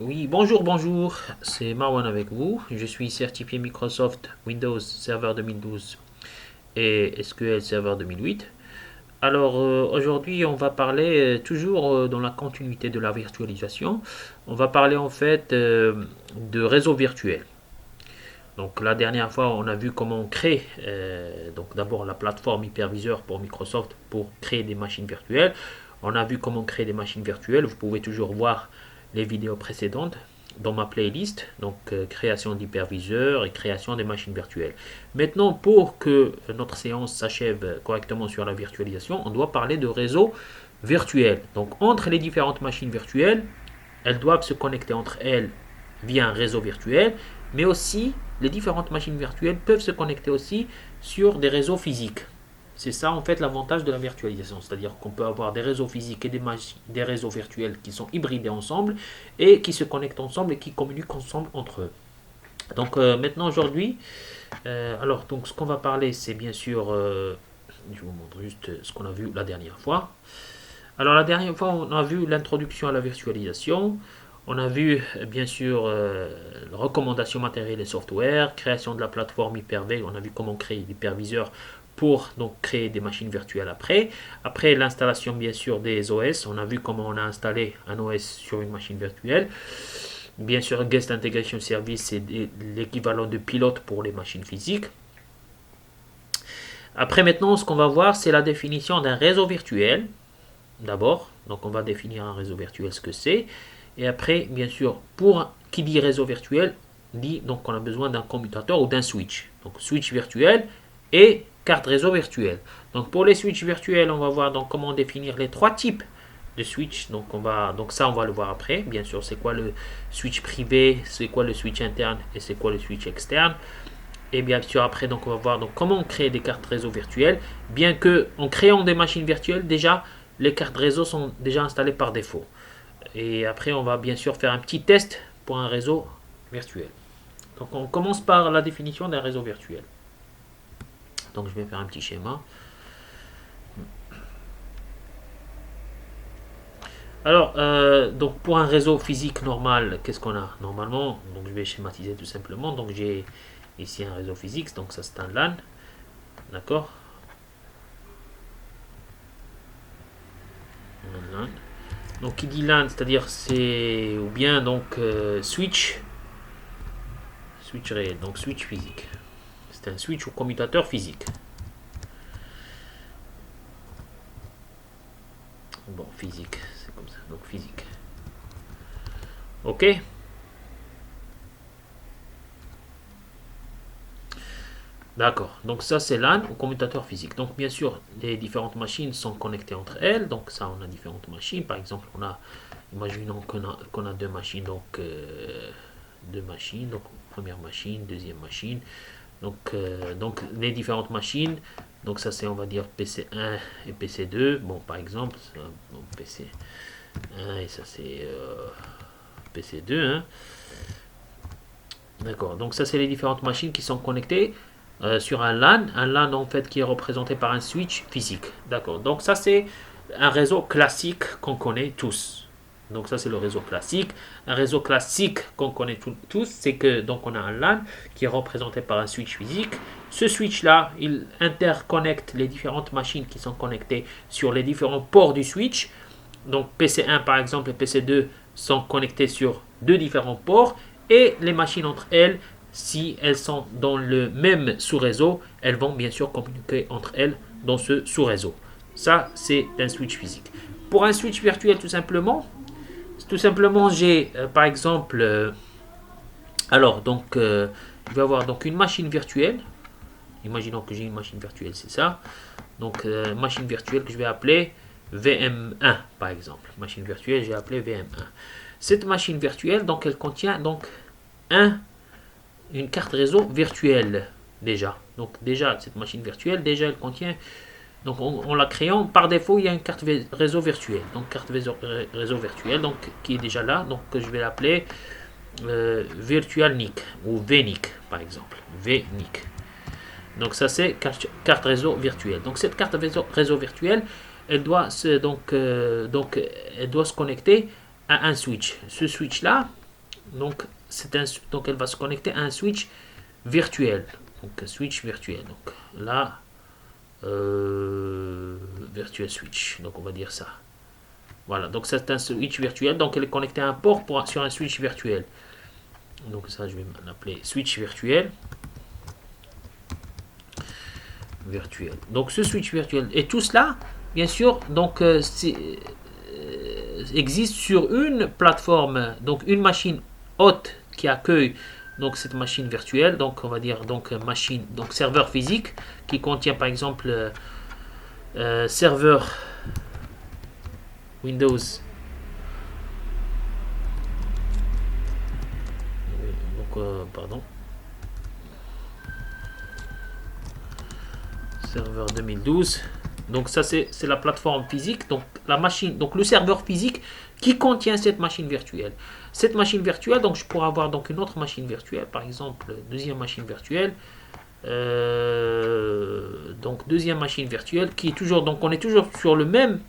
Oui, bonjour, bonjour, c'est Marwan avec vous. Je suis certifié Microsoft Windows Server 2012 et SQL Server 2008. Alors aujourd'hui, on va parler toujours dans la continuité de la virtualisation. On va parler en fait de réseau virtuel. Donc la dernière fois, on a vu comment on crée donc d'abord la plateforme hyperviseur pour Microsoft pour créer des machines virtuelles. On a vu comment créer des machines virtuelles. Vous pouvez toujours voir les vidéos précédentes dans ma playlist, donc création d'hyperviseurs et création des machines virtuelles. Maintenant, pour que notre séance s'achève correctement sur la virtualisation, on doit parler de réseau virtuel. Donc entre les différentes machines virtuelles, elles doivent se connecter entre elles via un réseau virtuel, mais aussi les différentes machines virtuelles peuvent se connecter aussi sur des réseaux physiques. C'est ça en fait l'avantage de la virtualisation, c'est-à-dire qu'on peut avoir des réseaux physiques et des réseaux virtuels qui sont hybridés ensemble et qui se connectent ensemble et qui communiquent ensemble entre eux. Donc maintenant aujourd'hui, alors donc ce qu'on va parler c'est bien sûr, je vous montre juste ce qu'on a vu la dernière fois. Alors la dernière fois on a vu l'introduction à la virtualisation, on a vu bien sûr recommandations matérielles et software, création de la plateforme Hyper-V, on a vu comment créer l'hyperviseur pour donc créer des machines virtuelles après. Après l'installation bien sûr des OS, on a vu comment on a installé un OS sur une machine virtuelle. Bien sûr, Guest Integration Service, c'est l'équivalent de pilote pour les machines physiques. Après maintenant, ce qu'on va voir, c'est la définition d'un réseau virtuel. D'abord, donc on va définir un réseau virtuel, ce que c'est. Et après, bien sûr, pour qui dit réseau virtuel, dit donc qu'on a besoin d'un commutateur ou d'un switch. Donc switch virtuel et carte réseau virtuelle. Donc pour les switches virtuels, on va voir donc comment définir les trois types de switch. Donc ça on va le voir après. Bien sûr, c'est quoi le switch privé, c'est quoi le switch interne et c'est quoi le switch externe. Et bien sûr après donc on va voir donc comment créer des cartes réseau virtuelles. Bien que en créant des machines virtuelles déjà les cartes réseau sont déjà installées par défaut. Et après on va bien sûr faire un petit test pour un réseau virtuel. Donc on commence par la définition d'un réseau virtuel. Donc je vais faire un petit schéma. Alors, donc pour un réseau physique normal, qu'est-ce qu'on a normalement? Donc je vais schématiser tout simplement. Donc j'ai ici un réseau physique, donc ça c'est un LAN, d'accord? Un LAN. Donc qui dit LAN, c'est-à-dire c'est ou bien donc switch réel, donc switch physique. C'est un switch ou commutateur physique. Bon, physique, c'est comme ça, donc physique. Ok. D'accord, donc ça c'est LAN ou commutateur physique. Donc bien sûr, les différentes machines sont connectées entre elles. Donc ça, on a différentes machines. Par exemple, imaginons qu'on a deux machines. Donc première machine, deuxième machine. Donc les différentes machines. Donc ça c'est, on va dire, PC1 et PC2. Bon, par exemple, bon, PC1 et ça c'est PC2. Hein. D'accord, donc ça c'est les différentes machines qui sont connectées sur un LAN en fait qui est représenté par un switch physique. D'accord, donc ça c'est un réseau classique qu'on connaît tous. Donc ça c'est le réseau classique. Un réseau classique qu'on connaît tous, c'est que donc on a un LAN qui est représenté par un switch physique. Ce switch là, il interconnecte les différentes machines qui sont connectées sur les différents ports du switch. Donc PC1 par exemple et PC2 sont connectés sur deux différents ports et les machines entre elles, si elles sont dans le même sous-réseau, elles vont bien sûr communiquer entre elles dans ce sous-réseau. Ça, c'est un switch physique. Pour un switch virtuel, tout simplement, j'ai par exemple, je vais avoir donc une machine virtuelle. Imaginons que j'ai une machine virtuelle, c'est ça. Donc, machine virtuelle que je vais appeler VM1, par exemple. Machine virtuelle, j'ai appelé VM1. Cette machine virtuelle, donc, elle contient donc une carte réseau virtuelle déjà. Donc déjà, cette machine virtuelle, déjà, elle contient, donc en la créant, par défaut, il y a une carte réseau virtuelle. Donc carte réseau virtuelle, donc qui est déjà là. Donc je vais l'appeler VirtualNIC ou VNIC par exemple. VNIC. Donc ça c'est carte réseau virtuelle. Donc cette carte réseau virtuelle, elle doit se connecter à un switch. Ce switch là, Donc, donc elle va se connecter à un switch virtuel. Donc un switch virtuel. Donc là, virtual switch. Donc on va dire ça. Voilà, donc c'est un switch virtuel. Donc elle est connectée à un port sur un switch virtuel. Donc ça, je vais l'appeler switch virtuel. Donc ce switch virtuel. Et tout cela, bien sûr, donc existe sur une plateforme, donc une machine hôte qui accueille donc cette machine virtuelle, donc on va dire donc machine, donc serveur physique qui contient par exemple serveur Windows. Donc pardon. Serveur 2012. Donc ça c'est la plateforme physique, donc la machine, donc le serveur physique qui contient cette machine virtuelle. Cette machine virtuelle, donc je pourrais avoir donc une autre machine virtuelle, par exemple deuxième machine virtuelle. Donc deuxième machine virtuelle qui est toujours, donc on est toujours sur le même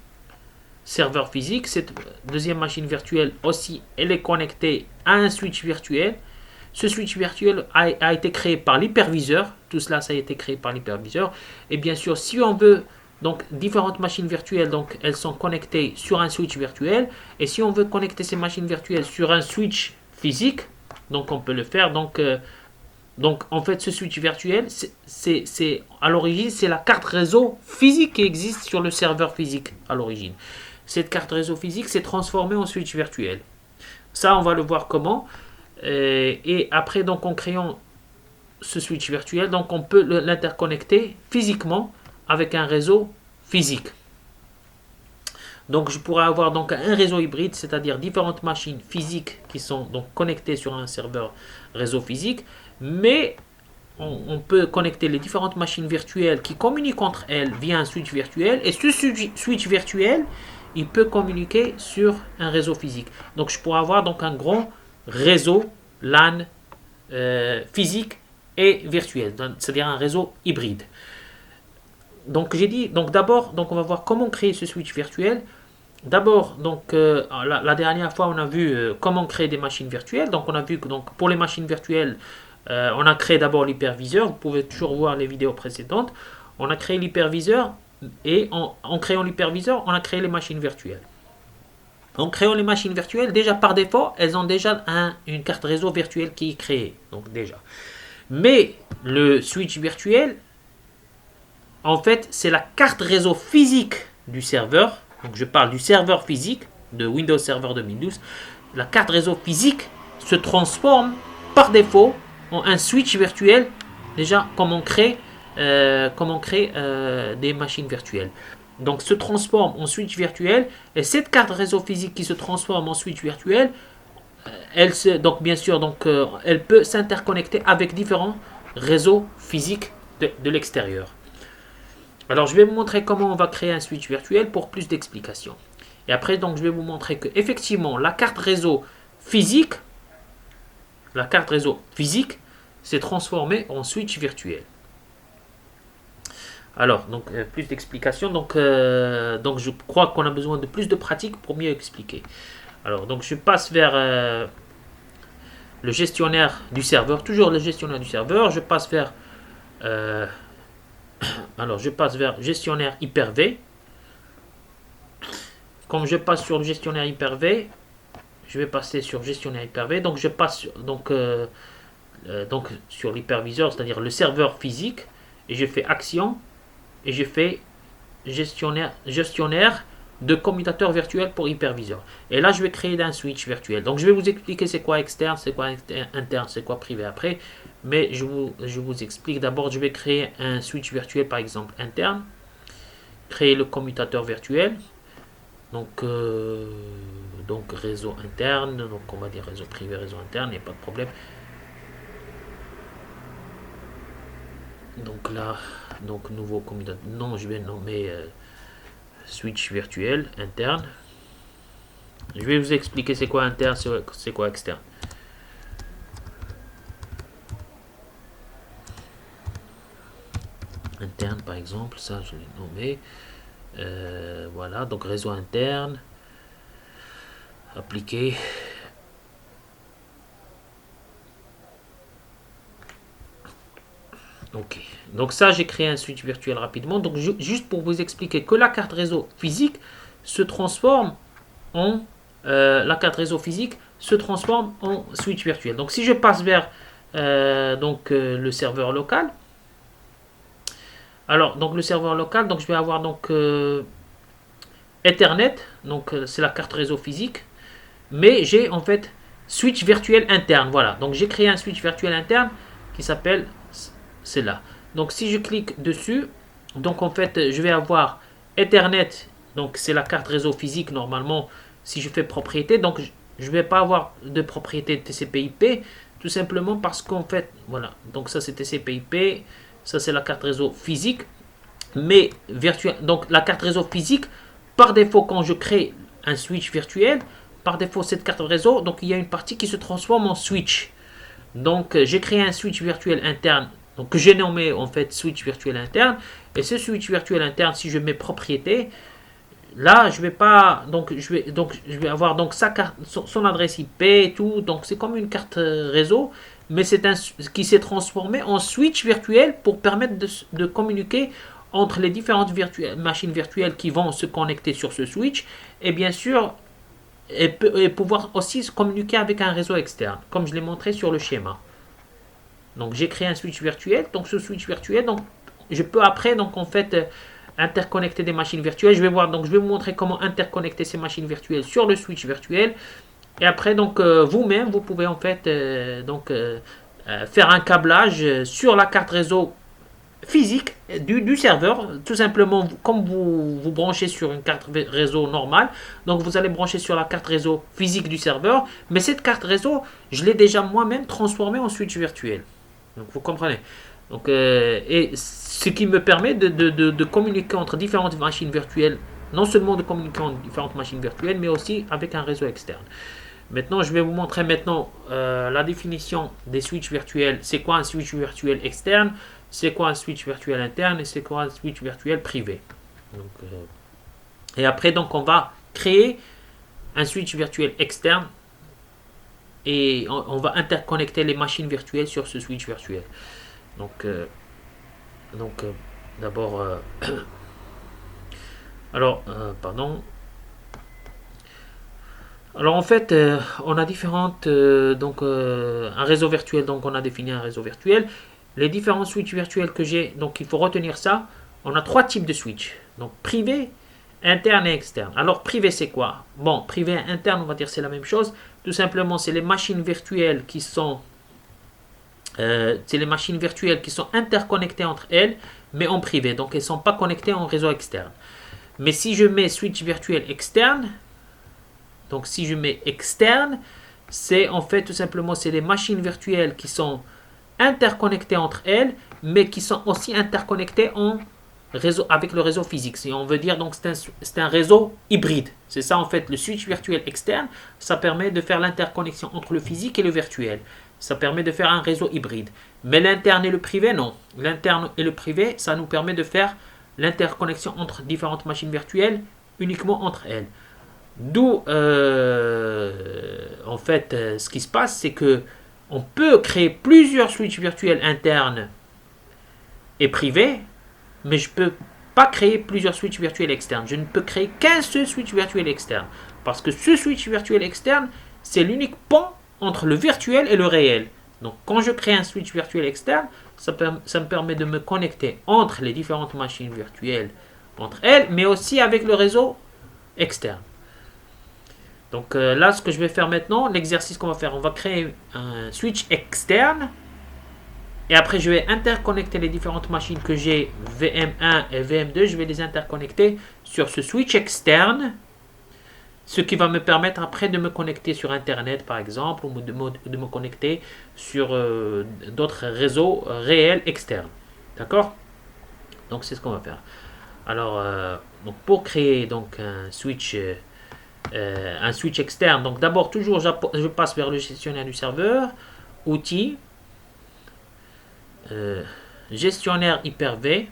serveur physique. Cette deuxième machine virtuelle aussi, elle est connectée à un switch virtuel. Ce switch virtuel a été créé par l'hyperviseur. Tout cela, ça a été créé par l'hyperviseur. Et bien sûr, si on veut donc différentes machines virtuelles, donc elles sont connectées sur un switch virtuel. Et si on veut connecter ces machines virtuelles sur un switch physique, donc on peut le faire. Donc en fait, ce switch virtuel, c'est à l'origine, c'est la carte réseau physique qui existe sur le serveur physique à l'origine. Cette carte réseau physique s'est transformée en switch virtuel. Ça, on va le voir comment. Et après, donc en créant ce switch virtuel, donc on peut l'interconnecter physiquement avec un réseau physique. Donc je pourrais avoir donc un réseau hybride, c'est-à-dire différentes machines physiques qui sont donc connectées sur un serveur réseau physique, mais on peut connecter les différentes machines virtuelles qui communiquent entre elles via un switch virtuel, et ce switch virtuel, il peut communiquer sur un réseau physique. Donc je pourrais avoir donc un grand réseau LAN physique et virtuel, c'est-à-dire un réseau hybride. Donc j'ai dit, donc d'abord, donc on va voir comment créer ce switch virtuel. D'abord, donc la dernière fois on a vu comment créer des machines virtuelles. Donc on a vu que donc pour les machines virtuelles, on a créé d'abord l'hyperviseur. Vous pouvez toujours voir les vidéos précédentes. On a créé l'hyperviseur et en créant l'hyperviseur, on a créé les machines virtuelles. En créant les machines virtuelles, déjà par défaut, elles ont déjà une carte réseau virtuelle qui est créée. Donc déjà. Mais le switch virtuel, en fait, c'est la carte réseau physique du serveur. Donc je parle du serveur physique de Windows Server 2012. La carte réseau physique se transforme par défaut en un switch virtuel. Déjà, comme on crée des machines virtuelles. Donc se transforme en switch virtuel, et cette carte réseau physique qui se transforme en switch virtuel, donc bien sûr, donc, elle peut s'interconnecter avec différents réseaux physiques de l'extérieur. Alors je vais vous montrer comment on va créer un switch virtuel pour plus d'explications. Et après, donc, je vais vous montrer que effectivement la carte réseau physique s'est transformée en switch virtuel. Alors, donc, plus d'explications. Donc, je crois qu'on a besoin de plus de pratique pour mieux expliquer. Alors, donc, je passe vers le gestionnaire du serveur. Toujours le gestionnaire du serveur. Je passe vers gestionnaire Hyper-V. Comme je passe sur le gestionnaire Hyper-V, je vais passer sur gestionnaire Hyper-V. Donc, je passe donc sur l'hyperviseur, c'est-à-dire le serveur physique. Et je fais action. Et je fais gestionnaire de commutateur virtuel pour hyperviseur. Et là, je vais créer un switch virtuel. Donc, je vais vous expliquer c'est quoi externe, c'est quoi interne, c'est quoi privé après. Mais je vous explique. D'abord, je vais créer un switch virtuel, par exemple, interne. Créer le commutateur virtuel. Donc réseau interne. Donc, on va dire réseau privé, réseau interne, il n'y a pas de problème. Donc là, donc nouveau commutateur. Non, je vais nommer switch virtuel interne. Je vais vous expliquer c'est quoi interne, c'est quoi externe. Interne par exemple, ça je l'ai nommé. Voilà, donc réseau interne. Appliquer. Ok, donc ça j'ai créé un switch virtuel rapidement. Donc juste pour vous expliquer que la carte réseau physique se transforme en la carte réseau physique se transforme en switch virtuel. Donc si je passe vers le serveur local, alors donc le serveur local, donc je vais avoir donc Ethernet, donc c'est la carte réseau physique, mais j'ai en fait switch virtuel interne. Voilà, donc j'ai créé un switch virtuel interne qui s'appelle c'est là. Donc si je clique dessus, donc en fait je vais avoir Ethernet, donc c'est la carte réseau physique normalement. Si je fais propriété, donc je ne vais pas avoir de propriété TCP/IP, tout simplement parce qu'en fait voilà, donc ça c'est TCP/IP, ça c'est la carte réseau physique, mais virtuel. Donc la carte réseau physique, par défaut quand je crée un switch virtuel, par défaut cette carte réseau, donc il y a une partie qui se transforme en switch. Donc j'ai créé un switch virtuel interne, donc que j'ai nommé en fait switch virtuel interne. Et ce switch virtuel interne, si je mets propriété, là je vais pas, je vais avoir donc sa carte, son adresse IP et tout. Donc c'est comme une carte réseau, mais c'est un qui s'est transformé en switch virtuel pour permettre de communiquer entre les différentes machines virtuelles qui vont se connecter sur ce switch, et bien sûr et pouvoir aussi se communiquer avec un réseau externe, comme je l'ai montré sur le schéma. Donc j'ai créé un switch virtuel. Donc ce switch virtuel, donc je peux après donc en fait interconnecter des machines virtuelles. Je vais voir, donc je vais vous montrer comment interconnecter ces machines virtuelles sur le switch virtuel. Et après donc vous-même vous pouvez en fait faire un câblage sur la carte réseau physique du serveur, tout simplement comme vous branchez sur une carte réseau normale. Donc vous allez brancher sur la carte réseau physique du serveur, mais cette carte réseau, je l'ai déjà moi-même transformée en switch virtuel. Donc vous comprenez. Donc, et ce qui me permet de communiquer entre différentes machines virtuelles, non seulement de communiquer entre différentes machines virtuelles, mais aussi avec un réseau externe. Maintenant, je vais vous montrer maintenant la définition des switches virtuels. C'est quoi un switch virtuel externe? C'est quoi un switch virtuel interne? Et c'est quoi un switch virtuel privé? Donc, et après, donc, on va créer un switch virtuel externe et on va interconnecter les machines virtuelles sur ce switch virtuel. Donc, d'abord, pardon. Alors en fait, on a différentes, un réseau virtuel, donc on a défini un réseau virtuel. Les différents switches virtuels que j'ai, donc il faut retenir ça. On a trois types de switch, donc privé, interne et externe. Alors privé c'est quoi? Bon, privé et interne, on va dire c'est la même chose. Tout simplement, c'est les machines virtuelles qui sont interconnectées entre elles, mais en privé. Donc elles ne sont pas connectées en réseau externe. Mais si je mets switch virtuel externe, donc si je mets externe, c'est en fait tout simplement c'est les machines virtuelles qui sont interconnectées entre elles, mais qui sont aussi interconnectées en réseau, avec le réseau physique. Si on veut dire, donc c'est un réseau hybride. C'est ça en fait, le switch virtuel externe, ça permet de faire l'interconnexion entre le physique et le virtuel. Ça permet de faire un réseau hybride. Mais l'interne et le privé, non. L'interne et le privé, ça nous permet de faire l'interconnexion entre différentes machines virtuelles uniquement entre elles. D'où, en fait, ce qui se passe, c'est que on peut créer plusieurs switches virtuels internes et privés, mais je ne peux pas créer plusieurs switches virtuels externes. Je ne peux créer qu'un seul switch virtuel externe. Parce que ce switch virtuel externe, c'est l'unique pont entre le virtuel et le réel. Donc, quand je crée un switch virtuel externe, ça me permet de me connecter entre les différentes machines virtuelles, entre elles, mais aussi avec le réseau externe. Donc là, ce que je vais faire maintenant, l'exercice qu'on va faire, on va créer un switch externe. Et après, je vais interconnecter les différentes machines que j'ai, VM1 et VM2. Je vais les interconnecter sur ce switch externe. Ce qui va me permettre après de me connecter sur Internet, par exemple, ou de me connecter sur d'autres réseaux réels externes. D'accord? Donc, c'est ce qu'on va faire. Alors, donc pour créer donc, un switch externe. Donc d'abord, toujours, je passe vers le gestionnaire du serveur, outils, gestionnaire Hyper-V.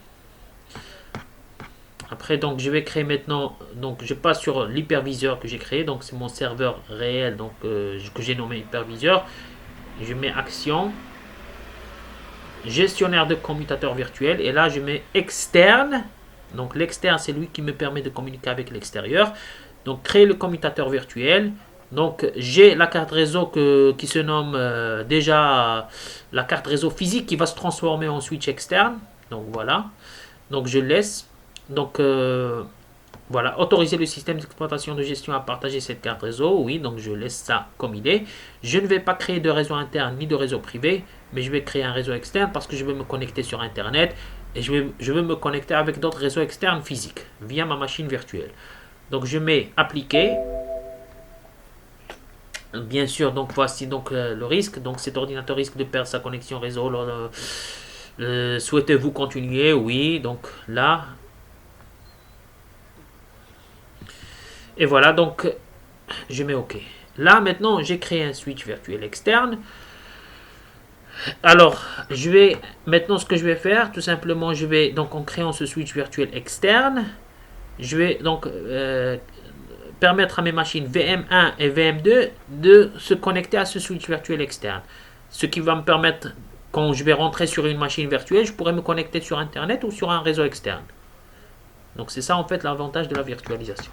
Après, donc, je vais créer maintenant, donc je passe sur l'hyperviseur que j'ai créé. Donc c'est mon serveur réel, donc que j'ai nommé hyperviseur. Je mets action. gestionnaire de commutateurs virtuels. Et là, je mets externe. Donc l'externe, c'est lui qui me permet de communiquer avec l'extérieur. Donc créer le commutateur virtuel. Donc j'ai la carte réseau qui se nomme déjà la carte réseau physique qui va se transformer en switch externe. Donc voilà. Donc je laisse. Donc voilà, autoriser le système d'exploitation de gestion à partager cette carte réseau. Oui, donc je laisse ça comme il est. Je ne vais pas créer de réseau interne ni de réseau privé, mais je vais créer un réseau externe parce que je vais me connecter sur Internet et je vais me connecter avec d'autres réseaux externes physiques via ma machine virtuelle. Donc je mets appliquer. Bien sûr, donc voici donc le risque. Donc cet ordinateur risque de perdre sa connexion réseau. Souhaitez-vous continuer? Oui, donc là. Et voilà, donc je mets OK. Là, maintenant, j'ai créé un switch virtuel externe. Alors, maintenant, ce que je vais faire, tout simplement, je vais, donc, en créant ce switch virtuel externe, je vais donc permettre à mes machines VM1 et VM2 de se connecter à ce switch virtuel externe. Ce qui va me permettre, quand je vais rentrer sur une machine virtuelle, je pourrais me connecter sur Internet ou sur un réseau externe. Donc, c'est ça, en fait, l'avantage de la virtualisation.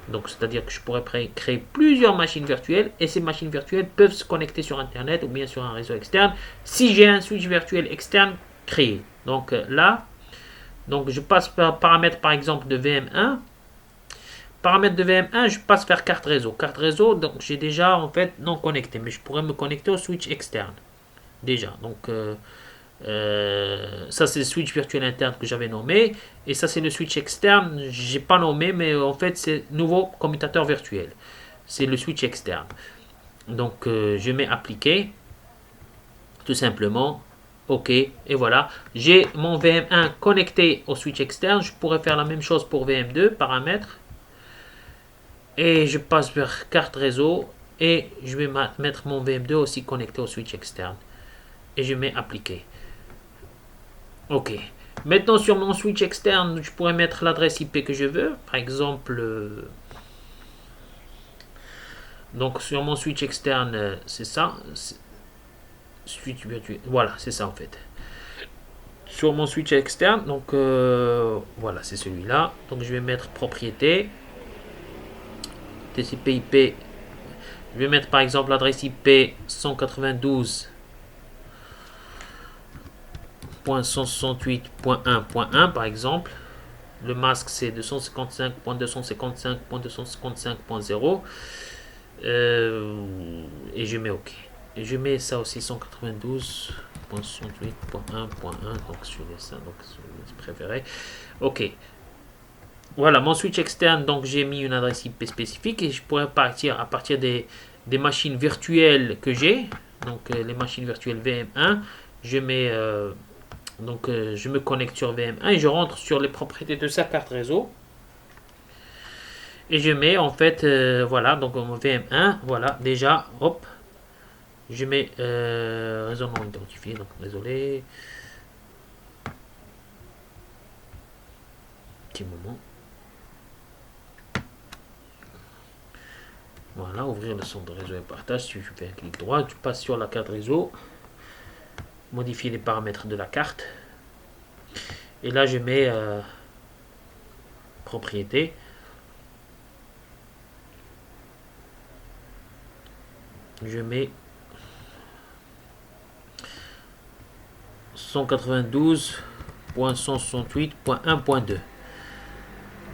Donc, c'est-à-dire que je pourrais créer plusieurs machines virtuelles et ces machines virtuelles peuvent se connecter sur Internet ou bien sur un réseau externe si j'ai un switch virtuel externe créé. Donc là, donc je passe par paramètre par exemple de VM1. Paramètre de VM1, je passe vers carte réseau. Carte réseau, donc j'ai déjà en fait non connecté, mais je pourrais me connecter au switch externe. Déjà, donc ça c'est le switch virtuel interne que j'avais nommé et ça c'est le switch externe, j'ai pas nommé mais en fait c'est nouveau commutateur virtuel, c'est le switch externe. Donc je mets appliquer tout simplement, OK, et voilà, j'ai mon VM1 connecté au switch externe. Je pourrais faire la même chose pour VM2, paramètres, et je passe vers carte réseau et je vais mettre mon VM2 aussi connecté au switch externe et je mets appliquer. OK. Maintenant, sur mon switch externe, je pourrais mettre l'adresse IP que je veux. Par exemple, donc sur mon switch externe, c'est ça. Switch virtuel. Voilà, c'est ça en fait. Sur mon switch externe, donc voilà, c'est celui-là. Donc je vais mettre propriété. TCP/IP. Je vais mettre par exemple l'adresse IP 192.168.1.1 par exemple. Le masque c'est 255.255.255.0 et je mets OK. Et je mets ça aussi 192.168.1.1 donc je laisse ça donc je préféré. OK. Voilà mon switch externe, donc j'ai mis une adresse IP spécifique et je pourrais partir à partir des machines virtuelles que j'ai. Donc les machines virtuelles VM1, je mets donc je me connecte sur VM1 et je rentre sur les propriétés de sa carte réseau. Et je mets en fait, voilà, donc mon VM1, voilà, déjà, hop, je mets réseau non identifié, donc désolé. Petit moment. Voilà, ouvrir le centre de réseau et partage. Si je fais un clic droit, tu passes sur la carte réseau, modifier les paramètres de la carte. Et là, je mets propriété. Je mets 192.168.1.2.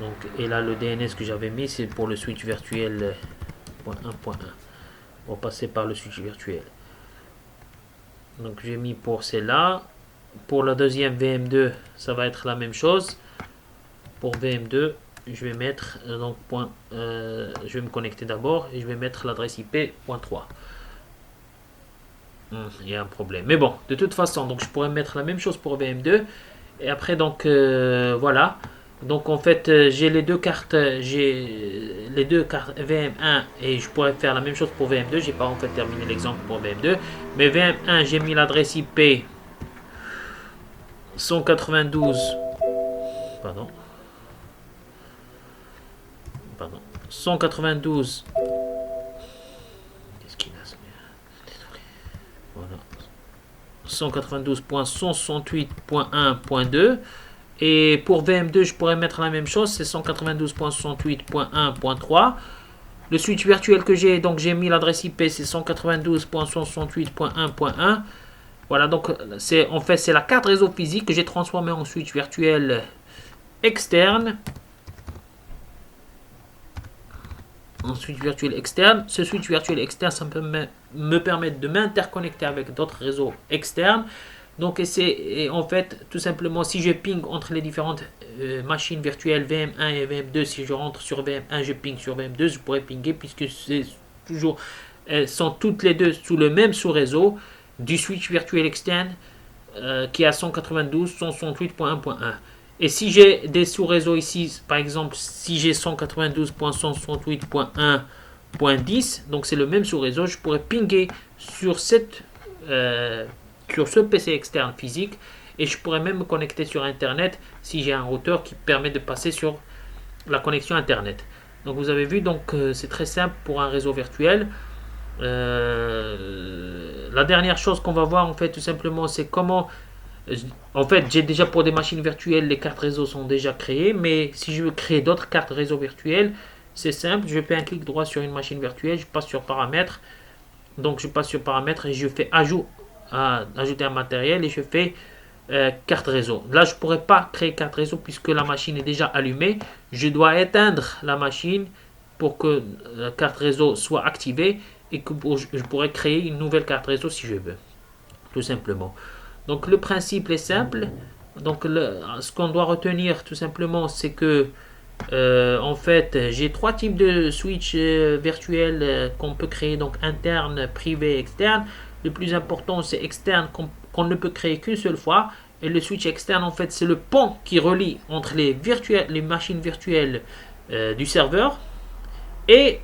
Donc, et là, le DNS que j'avais mis, c'est pour le switch virtuel 1.1. On va passer par le switch virtuel. Donc, j'ai mis pour celle-là. Pour la deuxième VM2, ça va être la même chose. Pour VM2, je vais mettre donc je vais me connecter d'abord et je vais mettre l'adresse IP .3. Il y a un problème. Mais bon, de toute façon, donc je pourrais mettre la même chose pour VM2. Et après, donc voilà. Donc en fait, j'ai les deux cartes VM1 et je pourrais faire la même chose pour VM2. J'ai pas en fait terminé l'exemple pour VM2. Mais VM1, j'ai mis l'adresse IP 192. Pardon. 192. Qu'est-ce qu'il a? Voilà. 192.168.1.2. Et pour VM2, je pourrais mettre la même chose, c'est 192.168.1.3. Le switch virtuel que j'ai, donc j'ai mis l'adresse IP, c'est 192.168.1.1. Voilà, donc en fait c'est la carte réseau physique que j'ai transformée en switch virtuel externe. En switch virtuel externe. Ce switch virtuel externe, ça me permet de m'interconnecter avec d'autres réseaux externes. Donc c'est en fait tout simplement si je ping entre les différentes machines virtuelles VM1 et VM2, si je rentre sur VM1, je ping sur VM2, je pourrais pinguer puisque c'est toujours elles sont toutes les deux sous le même sous-réseau du switch virtuel externe qui est à 192.168.1.1. Et si j'ai des sous-réseaux ici, par exemple, si j'ai 192.168.1.10, donc c'est le même sous-réseau, je pourrais pinguer sur ce PC externe physique et je pourrais même me connecter sur Internet si j'ai un routeur qui permet de passer sur la connexion Internet. Donc vous avez vu, donc c'est très simple pour un réseau virtuel. La dernière chose qu'on va voir en fait tout simplement c'est comment en fait j'ai déjà pour des machines virtuelles les cartes réseau sont déjà créées, mais si je veux créer d'autres cartes réseau virtuelles c'est simple, je fais un clic droit sur une machine virtuelle, je passe sur paramètres, donc je passe sur paramètres et je fais ajouter un matériel et je fais carte réseau. Là je pourrais pas créer carte réseau puisque la machine est déjà allumée, je dois éteindre la machine pour que la carte réseau soit activée et que je pourrais créer une nouvelle carte réseau si je veux, tout simplement. Donc le principe est simple. Donc ce qu'on doit retenir tout simplement c'est que en fait j'ai trois types de switch virtuels qu'on peut créer, donc interne, privé, externe. Le plus important c'est externe qu'on ne peut créer qu'une seule fois, et le switch externe en fait c'est le pont qui relie entre les machines virtuelles du serveur et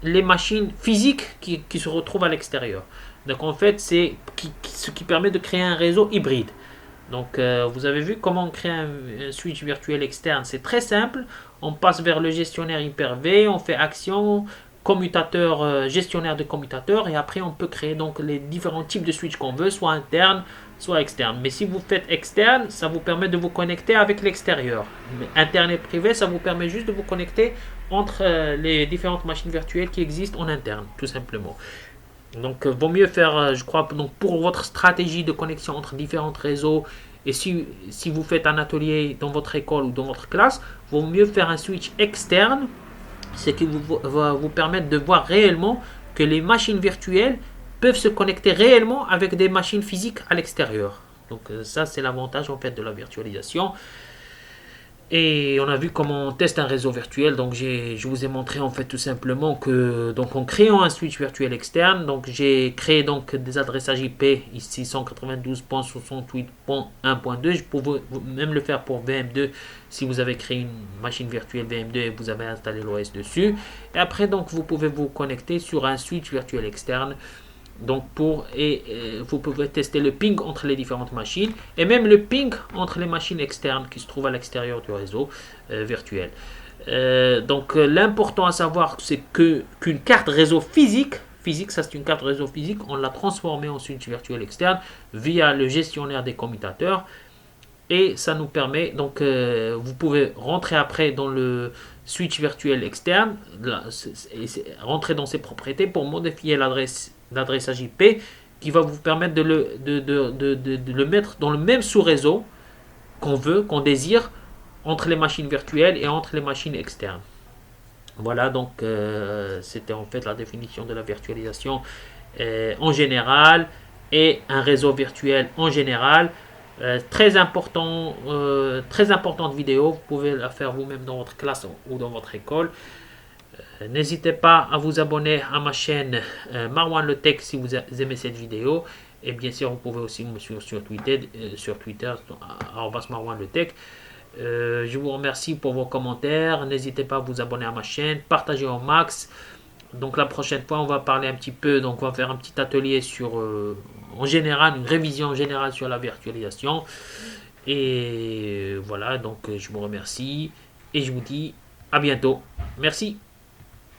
les machines physiques qui se retrouvent à l'extérieur. Donc en fait, c'est ce qui permet de créer un réseau hybride. Donc vous avez vu comment on crée un switch virtuel externe. C'est très simple. On passe vers le gestionnaire Hyper-V, on fait action, commutateur, gestionnaire de commutateur, et après on peut créer donc les différents types de switch qu'on veut, soit interne, soit externe. Mais si vous faites externe, ça vous permet de vous connecter avec l'extérieur. Interne et privé, ça vous permet juste de vous connecter entre les différentes machines virtuelles qui existent en interne, tout simplement. Donc, vaut mieux faire, je crois, donc pour votre stratégie de connexion entre différents réseaux, et si vous faites un atelier dans votre école ou dans votre classe, vaut mieux faire un switch externe, ce qui va vous permettre de voir réellement que les machines virtuelles peuvent se connecter réellement avec des machines physiques à l'extérieur. Donc, ça, c'est l'avantage en fait de la virtualisation. Et on a vu comment on teste un réseau virtuel. Donc je vous ai montré en fait tout simplement que donc en créant un switch virtuel externe, donc j'ai créé donc des adressages IP ici 192.68.1.2. Je peux même le faire pour VM2 si vous avez créé une machine virtuelle VM2 et vous avez installé l'OS dessus. Et après donc vous pouvez vous connecter sur un switch virtuel externe. Donc vous pouvez tester le ping entre les différentes machines et même le ping entre les machines externes qui se trouvent à l'extérieur du réseau virtuel. Donc l'important à savoir c'est qu'une carte réseau physique, ça c'est une carte réseau physique, on l'a transformée en switch virtuel externe via le gestionnaire des commutateurs, et ça nous permet donc vous pouvez rentrer après dans le switch virtuel externe, rentrer dans ses propriétés pour modifier l'adressage IP qui va vous permettre de le mettre dans le même sous-réseau qu'on désire entre les machines virtuelles et entre les machines externes. Voilà, donc c'était en fait la définition de la virtualisation en général et un réseau virtuel en général. Très importante vidéo, vous pouvez la faire vous-même dans votre classe ou dans votre école. N'hésitez pas à vous abonner à ma chaîne Marwan Le Tech si vous aimez cette vidéo. Et bien sûr, vous pouvez aussi me suivre sur Twitter, Marwan Le Tech. Je vous remercie pour vos commentaires. N'hésitez pas à vous abonner à ma chaîne, partagez au max. Donc la prochaine fois, on va parler un petit peu, donc on va faire un petit atelier sur, en général, une révision générale sur la virtualisation. Et voilà, donc je vous remercie et je vous dis à bientôt. Merci.